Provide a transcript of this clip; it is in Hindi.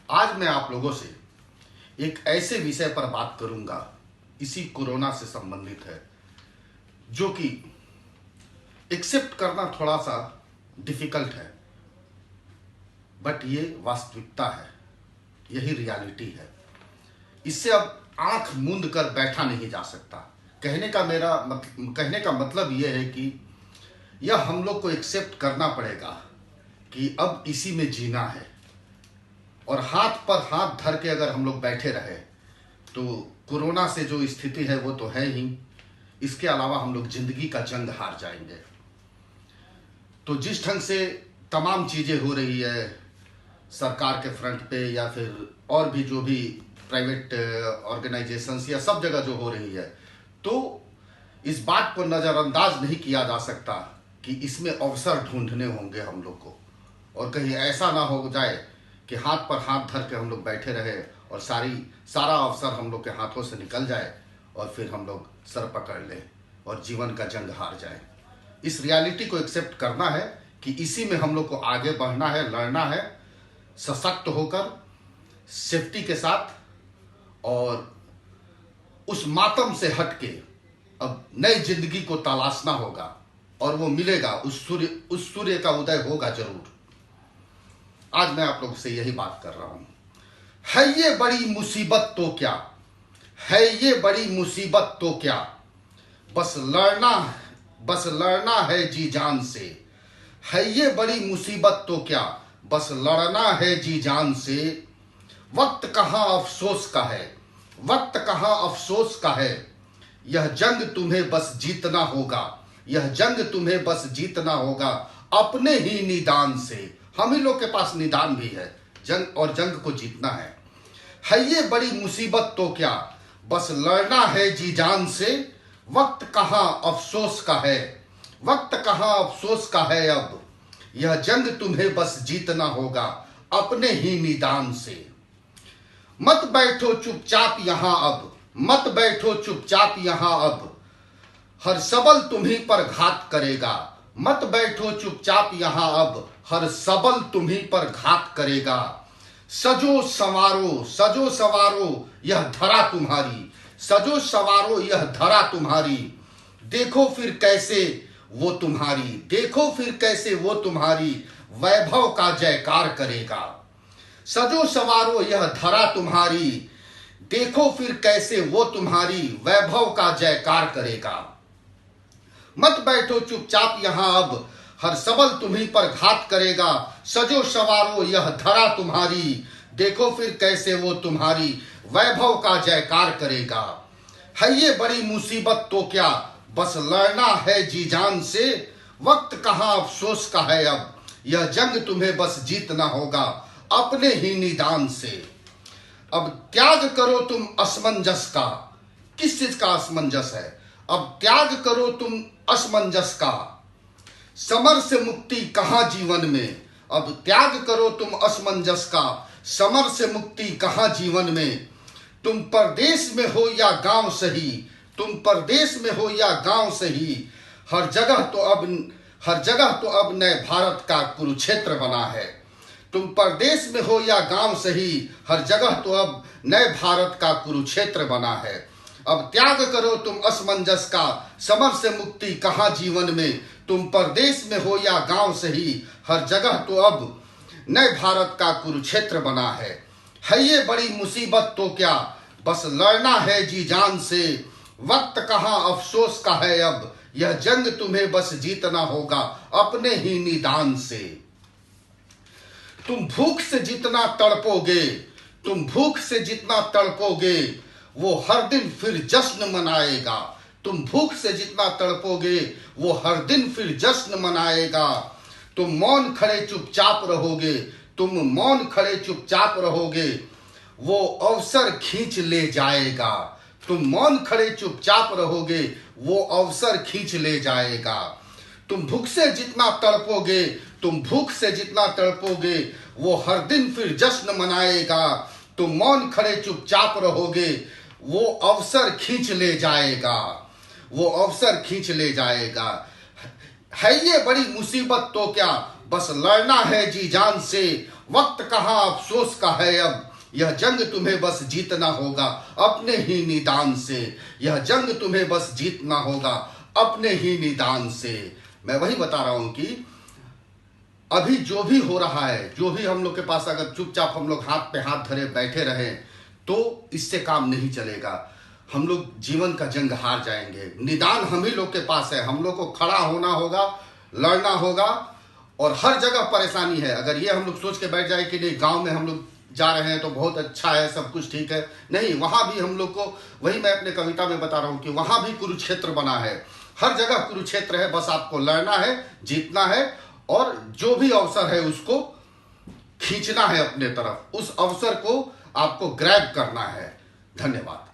आज मैं आप लोगों से एक ऐसे विषय पर बात करूंगा, इसी कोरोना से संबंधित है, जो कि एक्सेप्ट करना थोड़ा सा डिफिकल्ट है, बट ये वास्तविकता है, यही रियलिटी है। इससे अब आंख मूंद कर बैठा नहीं जा सकता। कहने का मतलब ये है कि यह हम लोग को एक्सेप्ट करना पड़ेगा कि अब इसी में जीना है। और हाथ पर हाथ धर के अगर हम लोग बैठे रहे तो कोरोना से जो स्थिति है वो तो है ही, इसके अलावा हम लोग जिंदगी का जंग हार जाएंगे। तो जिस ढंग से तमाम चीज़ें हो रही है सरकार के फ्रंट पे या फिर और भी जो भी प्राइवेट ऑर्गेनाइजेशंस या सब जगह जो हो रही है, तो इस बात को नज़रअंदाज नहीं किया जा सकता कि इसमें अवसर ढूंढने होंगे हम लोग को। और कहीं ऐसा ना हो जाए कि हाथ पर हाथ धर के हम लोग बैठे रहे और सारा अवसर हम लोग के हाथों से निकल जाए और फिर हम लोग सर पकड़ लें और जीवन का जंग हार जाए। इस रियलिटी को एक्सेप्ट करना है कि इसी में हम लोग को आगे बढ़ना है, लड़ना है, सशक्त होकर, सेफ्टी के साथ, और उस मातम से हटके अब नई जिंदगी को तलाशना होगा और वो मिलेगा। उस सूर्य का उदय होगा जरूर। आज मैं आप लोग से यही बात कर रहा हूं। है ये बड़ी मुसीबत तो क्या, है ये बड़ी मुसीबत तो क्या, बस लड़ना है जी जान से। है ये बड़ी मुसीबत तो क्या, बस लड़ना है जी जान से। वक्त कहाँ अफसोस का है, वक्त कहाँ अफसोस का है। यह जंग तुम्हें बस जीतना होगा, यह जंग तुम्हें बस जीतना होगा अपने ही निदान से। हम ही लोग के पास निदान भी है, जंग को जीतना है। है ये बड़ी मुसीबत तो क्या, बस लड़ना है जी जान से। वक्त कहाँ अफसोस का है, वक्त कहाँ अफसोस का है अब। यह जंग तुम्हें बस जीतना होगा अपने ही निदान से। मत बैठो चुपचाप यहां अब, मत बैठो चुपचाप यहां अब। हर सबल तुम्हीं पर घात करेगा। मत बैठो चुपचाप यहां अब, हर सबल तुम्हीं पर घात करेगा। सजो सवारो यह धरा तुम्हारी, सजो सवारो यह धरा तुम्हारी। देखो फिर कैसे वो तुम्हारी, देखो फिर कैसे वो तुम्हारी वैभव का जयकार करेगा। सजो सवारो यह धरा तुम्हारी, देखो फिर कैसे वो तुम्हारी वैभव का जयकार करेगा। मत बैठो चुपचाप यहां अब, हर सबल तुम्हीं पर घात करेगा। सजो सवारो यह धरा तुम्हारी, देखो फिर कैसे वो तुम्हारी वैभव का जयकार करेगा। है ये बड़ी मुसीबत तो क्या, बस लड़ना है जी जान से। वक्त कहाँ अफसोस का है अब, यह जंग तुम्हें बस जीतना होगा अपने ही निदान से। अब त्याग करो तुम असमंजस का। किस चीज का असमंजस है? अब त्याग करो तुम असमंजस का। समर से मुक्ति कहाँ जीवन में। अब त्याग करो तुम असमंजस का, समर से मुक्ति कहाँ जीवन में। तुम परदेश में हो या गांव सही, तुम परदेश में हो या गांव सही। हर जगह तो अब नए भारत का कुरुक्षेत्र बना है। तुम परदेश में हो या गांव सही, हर जगह तो अब नए भारत का कुरुक्षेत्र बना है। अब त्याग करो तुम असमंजस का, समर से मुक्ति कहाँ जीवन में। तुम परदेश में हो या गांव सही, हर जगह तो अब नए भारत का कुरुक्षेत्र बना है। है ये बड़ी मुसीबत तो क्या, बस लड़ना है जी जान से। वक्त कहाँ अफसोस का है अब, यह जंग तुम्हें बस जीतना होगा अपने ही निदान से। तुम भूख से जितना तड़पोगे, तुम भूख से जितना तड़पोगे, वो हर दिन फिर जश्न मनाएगा। तुम भूख से जितना तड़पोगे, वो हर दिन फिर जश्न मनाएगा। तुम मौन खड़े चुपचाप रहोगे, तुम मौन खड़े चुपचाप रहोगे, वो अवसर खींच ले जाएगा। तुम मौन खड़े चुपचाप रहोगे, वो अवसर खींच ले जाएगा। तुम भूख से जितना तड़पोगे, तुम भूख से जितना तड़पोगे, वो हर दिन फिर जश्न मनाएगा। तुम मौन खड़े चुपचाप रहोगे, वो अवसर खींच ले जाएगा, वो अवसर खींच ले जाएगा। है ये बड़ी मुसीबत तो क्या, बस लड़ना है जी जान से, वक्त कहाँ अफसोस का है अब, यह जंग तुम्हें बस जीतना होगा अपने ही निदान से, यह जंग तुम्हें बस जीतना होगा अपने ही निदान से। मैं वही बता रहा हूं कि अभी जो भी हो रहा है, जो भी हम लोग के पास, अगर चुपचाप हम लोग हाथ पे हाथ धरे बैठे रहें तो इससे काम नहीं चलेगा। हम लोग जीवन का जंग हार जाएंगे। निदान हम ही लोग के पास है, हम लोग को खड़ा होना होगा, लड़ना होगा। और हर जगह परेशानी है। अगर ये हम लोग सोच के बैठ जाए कि नहीं गांव में हम लोग जा रहे हैं तो बहुत अच्छा है, सब कुछ ठीक है, नहीं, वहां भी हम लोग को, वही मैं अपने कविता में बता रहा हूं कि वहां भी कुरुक्षेत्र बना है। हर जगह कुरुक्षेत्र है, बस आपको लड़ना है, जीतना है और जो भी अवसर है उसको खींचना है अपने तरफ, उस अवसर को आपको ग्रैब करना है। धन्यवाद।